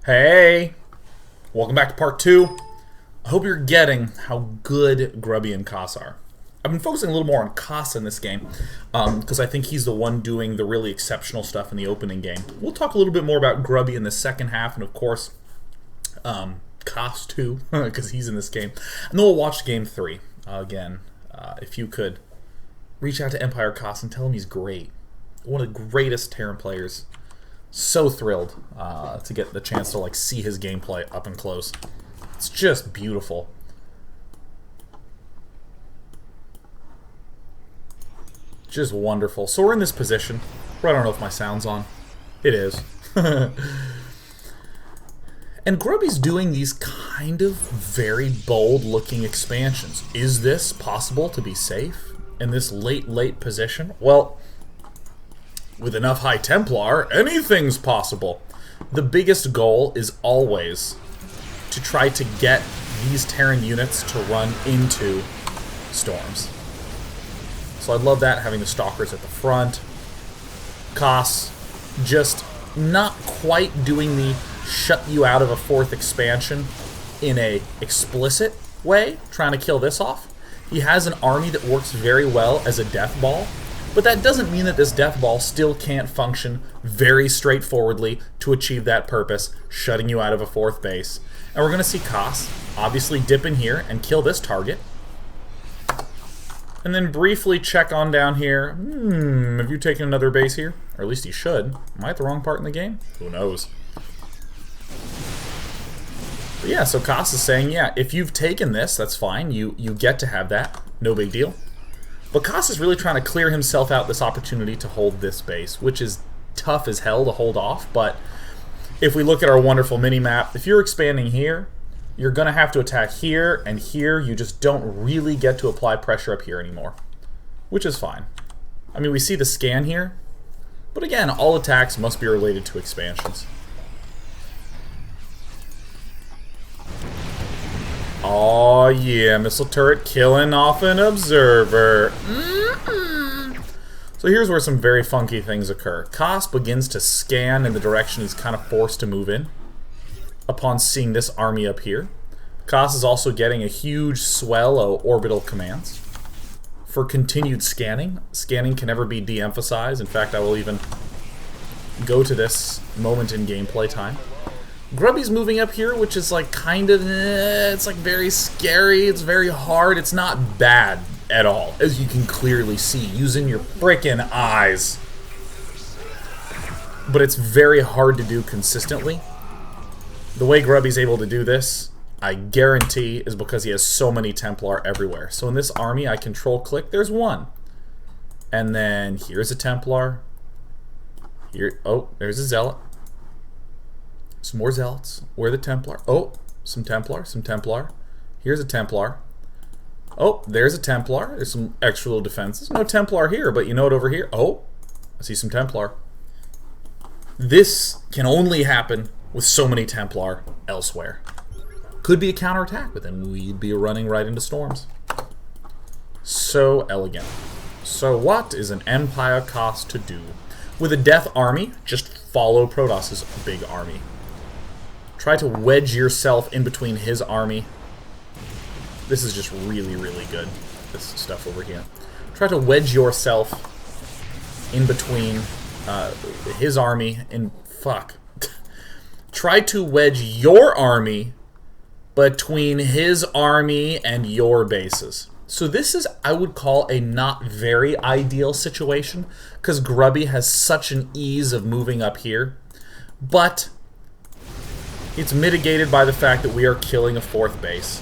Hey, welcome back to part 2. I hope you're getting how good Grubby and Kas are. I've been focusing a little more on Kas in this game because I think he's the one doing the really exceptional stuff in the opening game. We'll talk a little bit more about Grubby in the second half, and of course Kas too, because he's in this game. And then we'll watch game 3 again. If you could reach out to Empire Kas and tell him he's great. One of the greatest Taran players. So thrilled to get the chance to see his gameplay up and close. It's just beautiful. Just wonderful. So we're in this position. I don't know if my sound's on. It is. And Grubby's doing these kind of very bold looking expansions. Is this possible to be safe in this late position? Well, with enough High Templar, anything's possible. The biggest goal is always to try to get these Taran units to run into storms. So I love that, having the Stalkers at the front. Kas just not quite doing the shut you out of a 4th expansion in a explicit way, trying to kill this off. He has an army that works very well as a death ball. But that doesn't mean that this death ball still can't function very straightforwardly to achieve that purpose, shutting you out of a 4th base. And we're going to see Kas obviously dip in here and kill this target. And then briefly check on down here. Have you taken another base here? Or at least he should. Am I at the wrong part in the game? Who knows? But yeah, so Kas is saying, yeah, if you've taken this, that's fine. You get to have that. No big deal. But Kas is really trying to clear himself out this opportunity to hold this base, which is tough as hell to hold off. But if we look at our wonderful mini-map, if you're expanding here, you're going to have to attack here and here. You just don't really get to apply pressure up here anymore, which is fine. I mean, we see the scan here, but again, all attacks must be related to expansions. Oh yeah, missile turret killing off an observer. So here's where some very funky things occur. Kas begins to scan in the direction he's kind of forced to move in upon seeing this army up here. Kas is also getting a huge swell of orbital commands for continued scanning. Scanning can never be de-emphasized. In fact, I will even go to this moment in gameplay time. Grubby's moving up here, which is kind of, it's very scary, it's very hard, it's not bad at all, as you can clearly see using your frickin' eyes. But it's very hard to do consistently. The way Grubby's able to do this, I guarantee, is because he has so many Templar everywhere. So in this army, I control-click, there's one. And then here's a Templar. Here, oh, there's a Zealot. Some more Zealots. Where are the Templar? Oh, some Templar, some Templar. Here's a Templar. Oh, there's a Templar. There's some extra little defenses. No Templar here, but you know what over here? Oh, I see some Templar. This can only happen with so many Templar elsewhere. Could be a counterattack, but then we'd be running right into storms. So elegant. So what is an Empire Kas to do? With a death army, just follow Protos's big army. Try to wedge yourself in between his army. This is just really, really good, this stuff over here. Try to wedge yourself in between his army and... fuck. Try to wedge your army between his army and your bases. So this is, I would call, a not very ideal situation, because Grubby has such an ease of moving up here. But it's mitigated by the fact that we are killing a 4th base.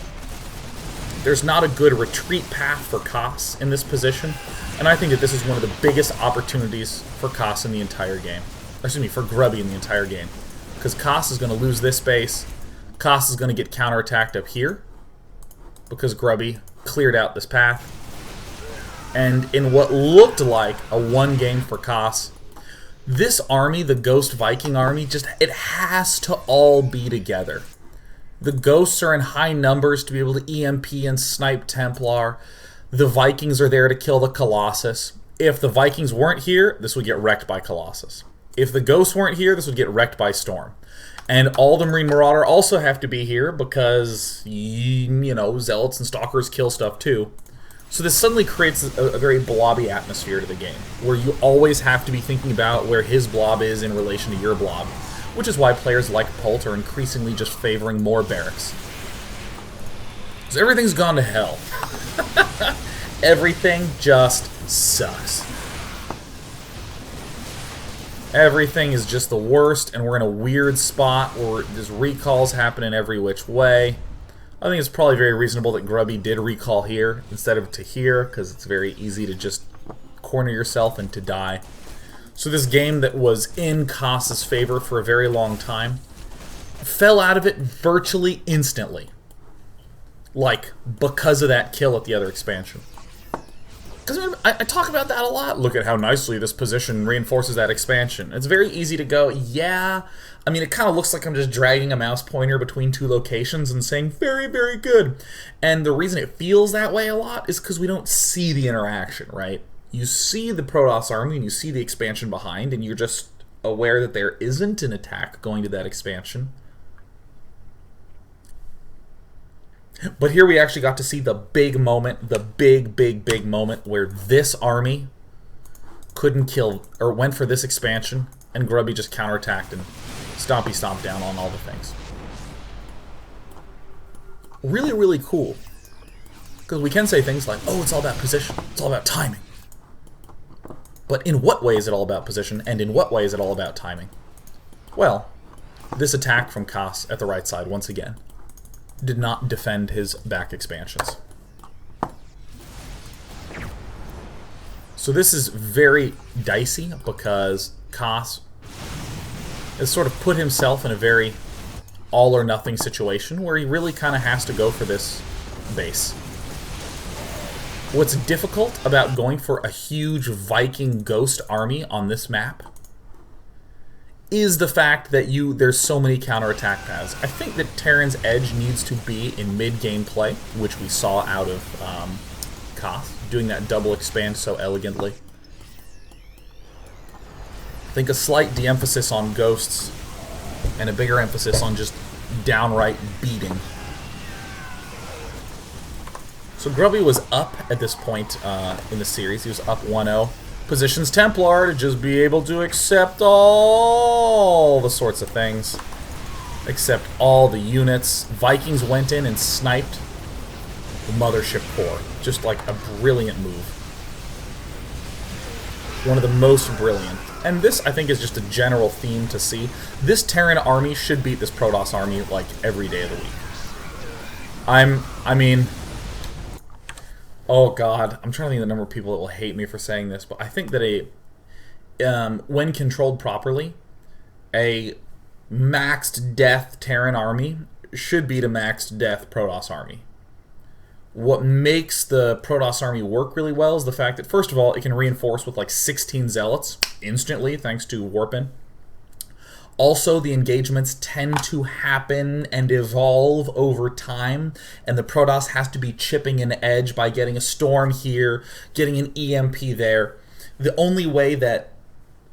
There's not a good retreat path for Kas in this position, and I think that this is one of the biggest opportunities for Kas in the entire game. Excuse me, for Grubby in the entire game. Because Kas is going to lose this base. Kas is going to get counterattacked up here, because Grubby cleared out this path. And in what looked like a 1 game for Kas, this army, the Ghost Viking army, it has to all be together. The Ghosts are in high numbers to be able to EMP and snipe Templar. The Vikings are there to kill the Colossus. If the Vikings weren't here, this would get wrecked by Colossus. If the ghosts weren't here, this would get wrecked by storm. And all the Marine Marauder also have to be here because, you know, Zealots and Stalkers kill stuff too. So this suddenly creates a very blobby atmosphere to the game, where you always have to be thinking about where his blob is in relation to your blob, which is why players like Pult are increasingly just favoring more barracks. So everything's gone to hell. Everything just sucks. Everything is just the worst, and we're in a weird spot where there's recalls happening every which way. I think it's probably very reasonable that Grubby did recall here instead of to here, because it's very easy to just corner yourself and to die. So this game that was in Kas's favor for a very long time fell out of it virtually instantly. Like, because of that kill at the other expansion. Because I talk about that a lot. Look at how nicely this position reinforces that expansion. It's very easy to go, yeah. I mean, it kind of looks like I'm just dragging a mouse pointer between two locations and saying, very, very good. And the reason it feels that way a lot is because we don't see the interaction, right? You see the Protoss army and you see the expansion behind, and you're just aware that there isn't an attack going to that expansion. But here we actually got to see the big moment, the big moment where this army couldn't kill, or went for this expansion, and Grubby just counterattacked and stomped down on all the things. Really, really cool. Because we can say things like, oh, it's all about position, it's all about timing. But in what way is it all about position, and in what way is it all about timing? Well, this attack from Kas at the right side, once again, did not defend his back expansions. So this is very dicey because Kas has sort of put himself in a very all-or-nothing situation where he really kind of has to go for this base. What's difficult about going for a huge Viking ghost army on this map is the fact that there's so many counterattack paths. I think that Taran's edge needs to be in mid-game play, which we saw out of Kas, doing that double expand so elegantly. I think a slight de-emphasis on ghosts and a bigger emphasis on just downright beating. So Grubby was up at this point in the series. He was up 1-0. Positions Templar to just be able to accept all the sorts of things. Accept all the units. Vikings went in and sniped the Mothership Core. Just like a brilliant move. One of the most brilliant. And this, I think, is just a general theme to see. This Taran army should beat this Protoss army, like, every day of the week. I mean... Oh god, I'm trying to think of the number of people that will hate me for saying this, but I think that when controlled properly, a maxed death Taran army should beat a maxed death Protoss army. What makes the Protoss army work really well is the fact that, first of all, it can reinforce with like 16 Zealots instantly, thanks to Warpin. Also, the engagements tend to happen and evolve over time, and the Protoss has to be chipping an edge by getting a storm here, getting an EMP there. The only way that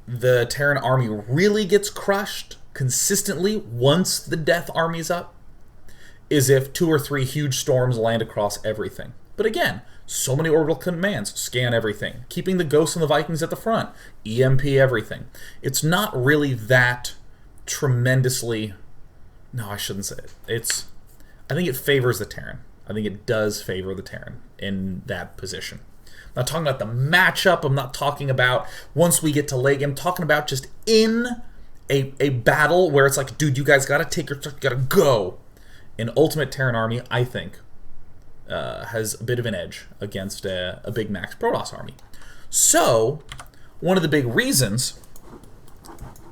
the Taran army really gets crushed consistently once the Death army's up is if 2 or 3 huge storms land across everything. But again, so many orbital commands, scan everything, keeping the Ghosts and the Vikings at the front, EMP everything. It's not really that tremendously... No, I shouldn't say it. I think it favors the Taran. I think it does favor the Taran in that position. I'm not talking about the matchup. I'm not talking about once we get to late game. I'm talking about just in a battle where it's like, dude, you guys gotta take your... gotta go. An Ultimate Taran army, I think, has a bit of an edge against a big max Protoss army. So, one of the big reasons...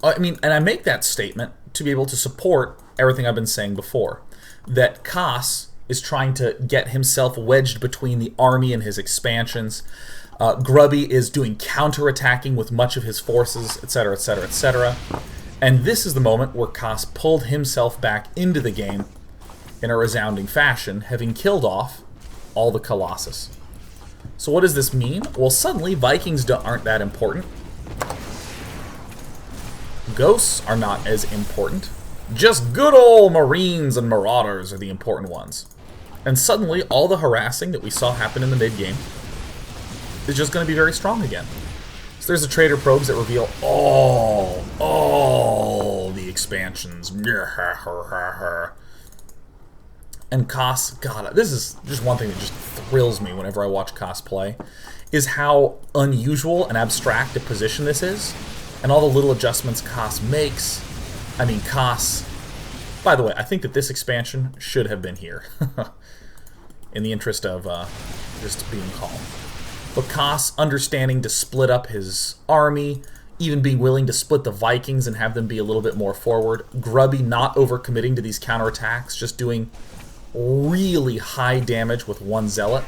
I mean, and I make that statement to be able to support everything I've been saying before. That Kas is trying to get himself wedged between the army and his expansions. Grubby is doing counterattacking with much of his forces, etc., etc., etc. And this is the moment where Kas pulled himself back into the game in a resounding fashion, having killed off all the Colossus. So what does this mean? Well, suddenly Vikings aren't that important. Ghosts are not as important. Just good old Marines and Marauders are the important ones. And suddenly, all the harassing that we saw happen in the mid-game is just going to be very strong again. So there's the Trader Probes that reveal all the expansions. And Kas, God, this is just one thing that just thrills me whenever I watch Kas play, is how unusual and abstract a position this is, and all the little adjustments Kas makes. I mean, Kas... By the way, I think that this expansion should have been here, in the interest of just being calm. But Kas understanding to split up his army, even being willing to split the Vikings and have them be a little bit more forward. Grubby not overcommitting to these counterattacks, just doing really high damage with one Zealot.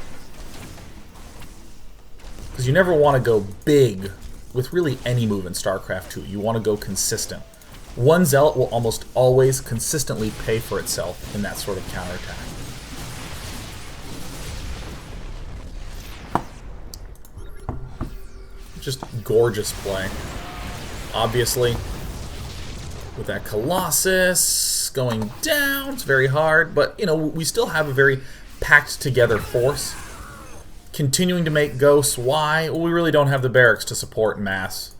Because you never want to go big with really any move in StarCraft 2. You want to go consistent. One Zealot will almost always consistently pay for itself in that sort of counterattack. Just gorgeous play. Obviously, with that Colossus going down, it's very hard, but, you know, we still have a very packed together force. Continuing to make Ghosts. Why? Well, we really don't have the barracks to support mass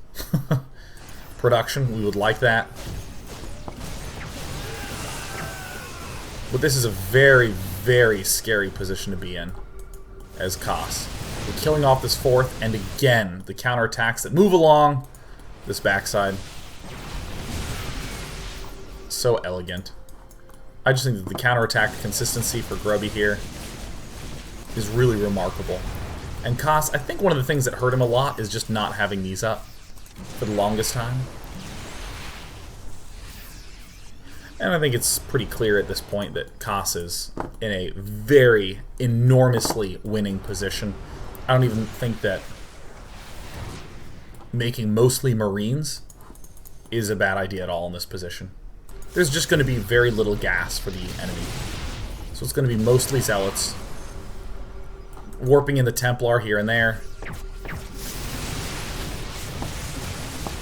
production. We would like that. But this is a very, very scary position to be in as Kas. We're killing off this fourth, and again, the counterattacks that move along this backside. So elegant. I just think that the counterattack consistency for Grubby here is really remarkable. And Kas, I think one of the things that hurt him a lot is just not having these up for the longest time. And I think it's pretty clear at this point that Kas is in a very enormously winning position. I don't even think that making mostly Marines is a bad idea at all in this position. There's just going to be very little gas for the enemy. So it's going to be mostly Zealots. Warping in the Templar here and there.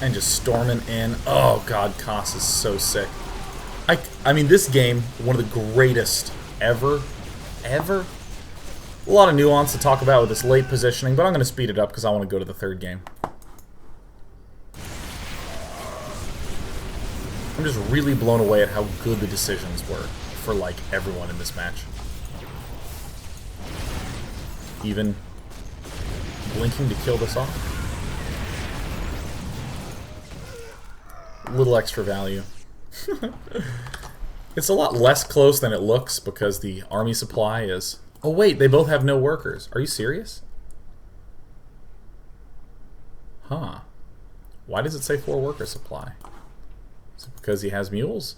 And just storming in. Oh god, Kas is so sick. I mean, this game, one of the greatest ever. A lot of nuance to talk about with this late positioning, but I'm going to speed it up because I want to go to the third game. I'm just really blown away at how good the decisions were for, like, everyone in this match. Even blinking to kill this off. A little extra value. It's a lot less close than it looks because the army supply is... Oh wait, they both have no workers. Are you serious? Huh. Why does it say 4 worker supply? Is it because he has mules?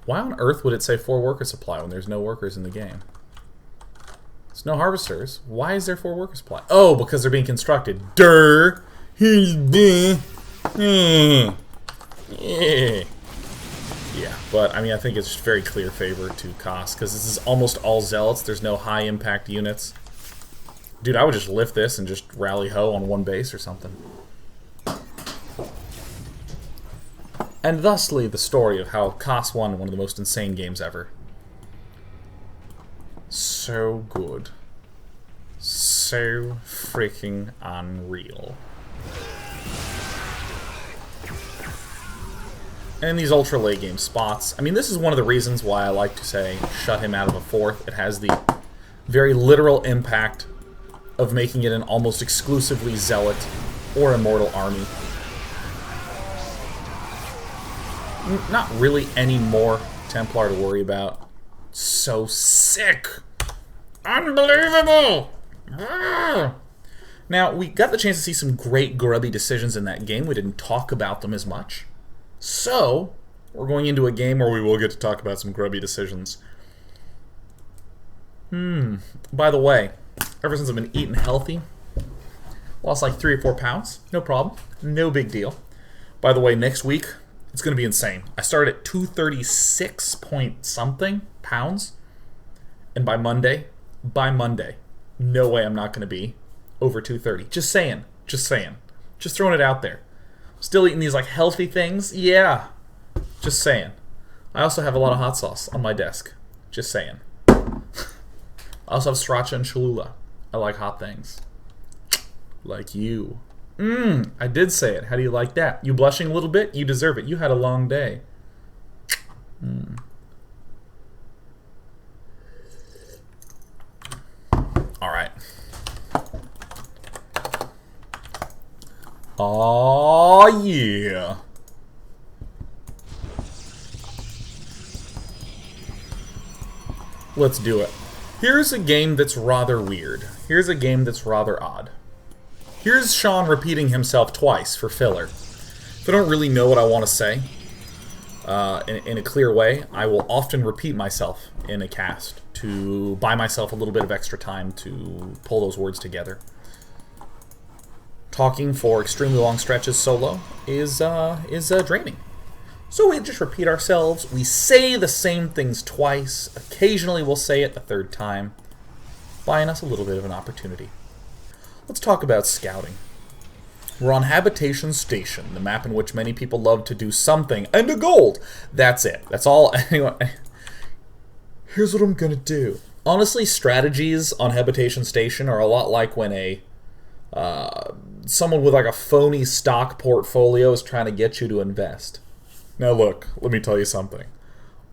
Why on earth would it say 4 worker supply when there's no workers in the game? There's no harvesters. Why is there 4 worker supply? Oh, because they're being constructed. Durr! Yeah, but I mean, I think it's just very clear favor to Kas because this is almost all Zealots. There's no high impact units. Dude, I would just lift this and just rally ho on one base or something. And thusly, the story of how Kas won one of the most insane games ever. So good. So freaking unreal. And these ultra late game spots. I mean, this is one of the reasons why I like to say shut him out of a fourth. It has the very literal impact of making it an almost exclusively Zealot or Immortal army. Not really any more Templar to worry about. So sick! Unbelievable! Now, we got the chance to see some great Grubby decisions in that game. We didn't talk about them as much. So, we're going into a game where we will get to talk about some Grubby decisions. By the way, ever since I've been eating healthy, lost like 3 or 4 pounds. No problem. No big deal. By the way, next week, it's going to be insane. I started at 236 point something pounds. And by Monday, no way I'm not going to be over 230. Just saying. Just throwing it out there. Still eating these like healthy things? Yeah. Just saying. I also have a lot of hot sauce on my desk. Just saying. I also have sriracha and Cholula. I like hot things. Like you. I did say it. How do you like that? You blushing a little bit? You deserve it. You had a long day. Alright. Aw, yeah. Let's do it. Here's a game that's rather weird. Here's a game that's rather odd. Here's Sean repeating himself twice for filler. If I don't really know what I want to say in a clear way, I will often repeat myself in a cast to buy myself a little bit of extra time to pull those words together. Talking for extremely long stretches solo is draining. So we just repeat ourselves. We say the same things twice. Occasionally we'll say it the third time, buying us a little bit of an opportunity. Let's talk about scouting. We're on Habitation Station, the map in which many people love to do something, and a gold! That's it. That's all. Anyway, here's what I'm gonna do. Honestly, strategies on Habitation Station are a lot like when someone with like a phony stock portfolio is trying to get you to invest. Now look, let me tell you something.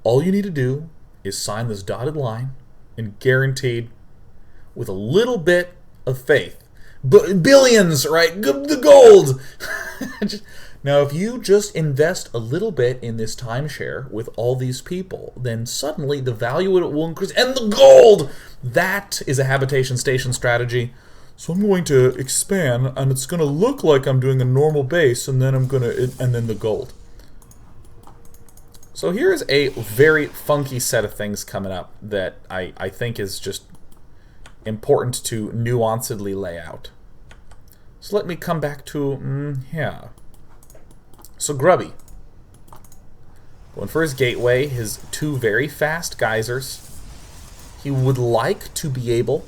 All you need to do is sign this dotted line, and guaranteed, with a little bit of faith, billions, right? The gold! Now, if you just invest a little bit in this timeshare with all these people, then suddenly the value of it will increase, and the gold! That is a Habitation Station strategy. So I'm going to expand, and it's going to look like I'm doing a normal base, and then and then the gold. So here's a very funky set of things coming up that I think is just important to nuancedly lay out. So let me come back to, yeah. So Grubby, going for his gateway, his two very fast geysers. He would like to be able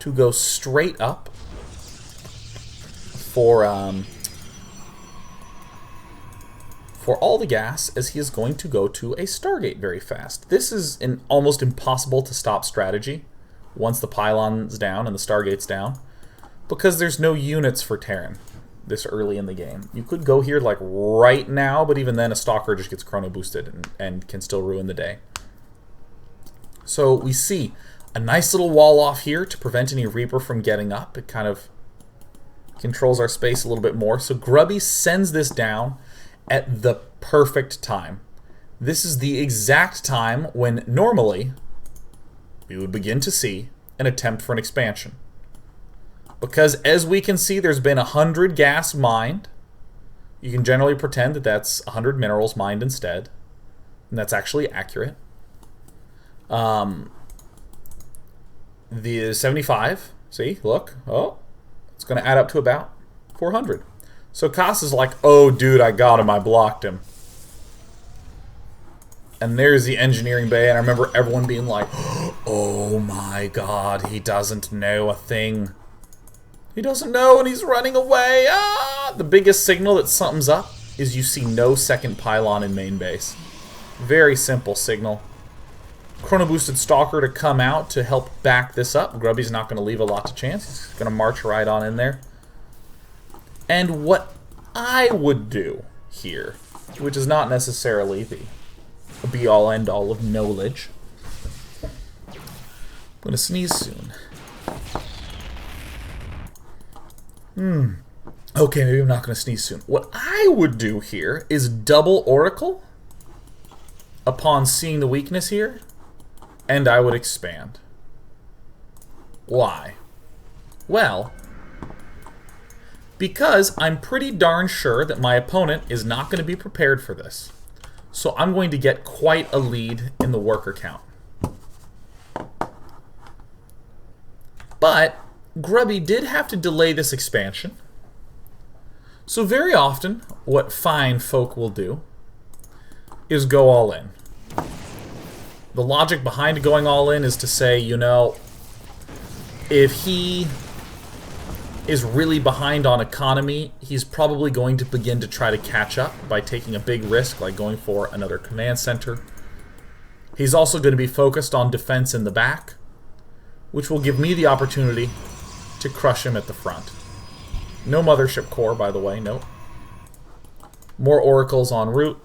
to go straight up for all the gas, as he is going to go to a Stargate very fast. This is an almost impossible to stop strategy once the pylon's down and the Stargate's down, because there's no units for Taran this early in the game. You could go here like right now, but even then a Stalker just gets chrono boosted and can still ruin the day. So we see a nice little wall off here to prevent any Reaper from getting up. It kind of controls our space a little bit more. So Grubby sends this down at the perfect time. This is the exact time when normally we would begin to see an attempt for an expansion. Because as we can see, there's been 100 gas mined. You can generally pretend that that's 100 minerals mined instead. And that's actually accurate. The 75, see, look, oh, it's going to add up to about 400. So Kas is like, oh, dude, I got him. I blocked him. And there's the engineering bay, and I remember everyone being like, oh my god, he doesn't know a thing. He doesn't know, and he's running away. Ah! The biggest signal that something's up is you see no second pylon in main base. Very simple signal. Chrono boosted Stalker to come out to help back this up. Grubby's not going to leave a lot to chance. He's going to march right on in there. And what I would do here, which is not necessarily the be-all, end-all of knowledge. I'm going to sneeze soon. Okay, maybe I'm not going to sneeze soon. What I would do here is double Oracle upon seeing the weakness here, and I would expand. Why? Well, because I'm pretty darn sure that my opponent is not going to be prepared for this. So I'm going to get quite a lead in the worker count. But Grubby did have to delay this expansion. So very often, what fine folk will do is go all in. The logic behind going all in is to say, you know, if he is really behind on economy, he's probably going to begin to try to catch up by taking a big risk, like going for another command center. He's also going to be focused on defense in the back, which will give me the opportunity to crush him at the front. No mothership core, by the way, nope. More oracles en route.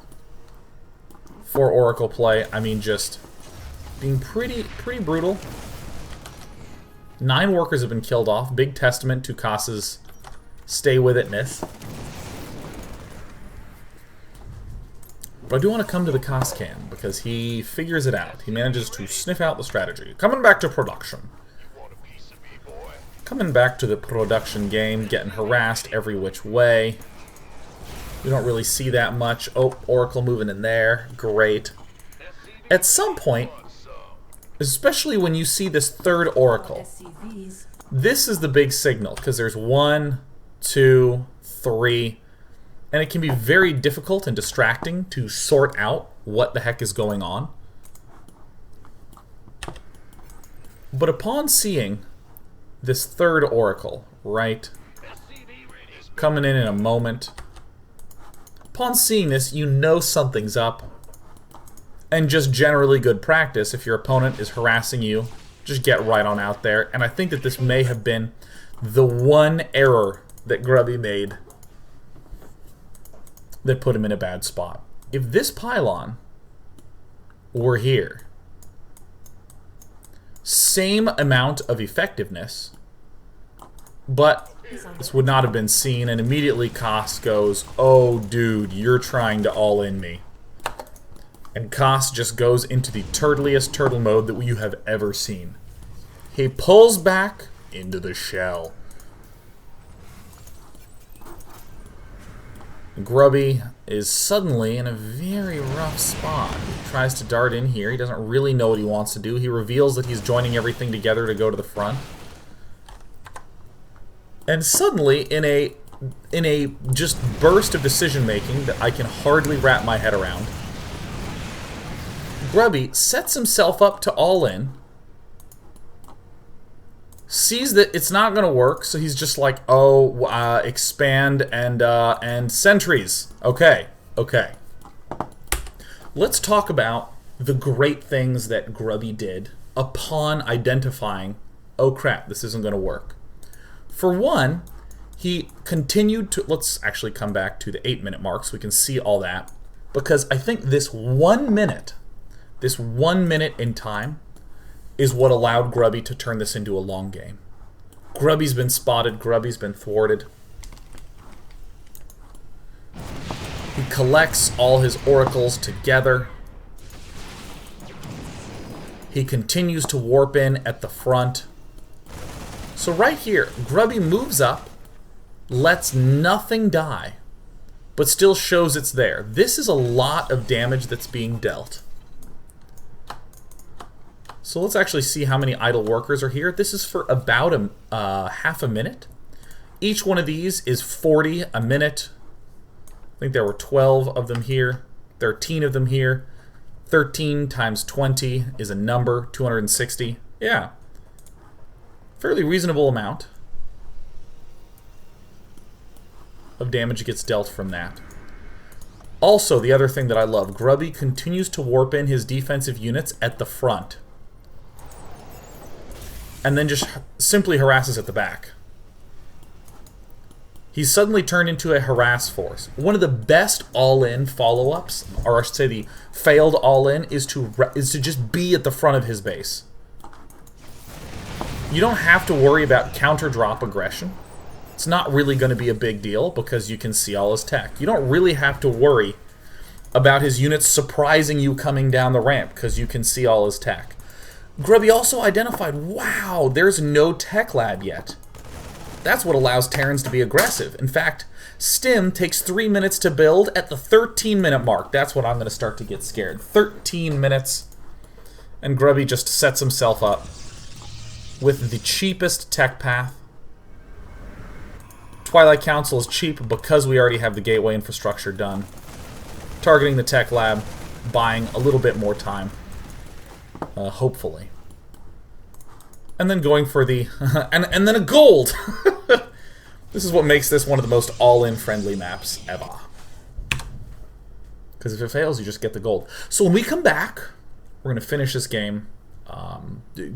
4 oracle play, I mean, just being pretty brutal. 9 workers have been killed off. Big testament to Kas's stay-with-itness. But I do want to come to the Kas cam, because he figures it out. He manages to sniff out the strategy. Coming back to production. Coming back to the production game, getting harassed every which way. We don't really see that much. Oh, Oracle moving in there. Great. At some point, especially when you see this third Oracle, this is the big signal, because there's 1, 2, 3, and it can be very difficult and distracting to sort out what the heck is going on. But upon seeing this third Oracle, right, coming in a moment, upon seeing this, you know something's up. And just generally good practice, if your opponent is harassing you, just get right on out there. And I think that this may have been the one error that Grubby made that put him in a bad spot. If this pylon were here, same amount of effectiveness, but this would not have been seen, and immediately Kas goes, "Oh dude, you're trying to all-in me." And Kas just goes into the turtliest turtle mode that you have ever seen. He pulls back into the shell. Grubby is suddenly in a very rough spot. He tries to dart in here. He doesn't really know what he wants to do. He reveals that he's joining everything together to go to the front. And suddenly, in a just burst of decision-making that I can hardly wrap my head around, Grubby sets himself up to all-in, sees that it's not going to work, so he's just like, oh, expand and sentries. Okay. Let's talk about the great things that Grubby did upon identifying, oh crap, this isn't going to work. For one, he continued to, let's actually come back to the 8-minute mark so we can see all that, because I think this 1 minute in time is what allowed Grubby to turn this into a long game. Grubby's been spotted, Grubby's been thwarted. He collects all his oracles together. He continues to warp in at the front. So right here, Grubby moves up, lets nothing die, but still shows it's there. This is a lot of damage that's being dealt. So let's actually see how many idle workers are here. This is for about half a minute. Each one of these is 40 a minute. I think there were 12 of them here, 13 of them here. 13 times 20 is a number, 260. Yeah. Fairly reasonable amount of damage gets dealt from that. Also, the other thing that I love, Grubby continues to warp in his defensive units at the front. And then just simply harasses at the back. He's suddenly turned into a harass force. One of the best all-in follow-ups, or I should say the failed all-in, is to just be at the front of his base. You don't have to worry about counter-drop aggression. It's not really going to be a big deal because you can see all his tech. You don't really have to worry about his units surprising you coming down the ramp because you can see all his tech. Grubby also identified, wow, there's no tech lab yet. That's what allows Tarans to be aggressive. In fact, Stim takes 3 minutes to build at the 13-minute mark. That's when I'm going to start to get scared. 13 minutes, and Grubby just sets himself up with the cheapest tech path. Twilight Council is cheap because we already have the gateway infrastructure done. Targeting the tech lab, buying a little bit more time. Hopefully. And then going for the... and then a gold! This is what makes this one of the most all-in friendly maps ever. Because if it fails, you just get the gold. So when we come back, we're going to finish this game.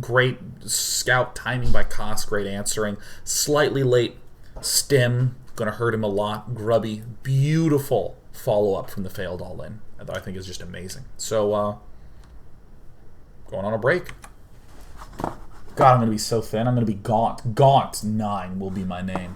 Great scout timing by Kas, great answering. Slightly late stim, going to hurt him a lot. Grubby, beautiful follow-up from the failed all-in. That I think is just amazing. So, going on a break. God, I'm going to be so thin. I'm going to be gaunt. Gaunt 9 will be my name.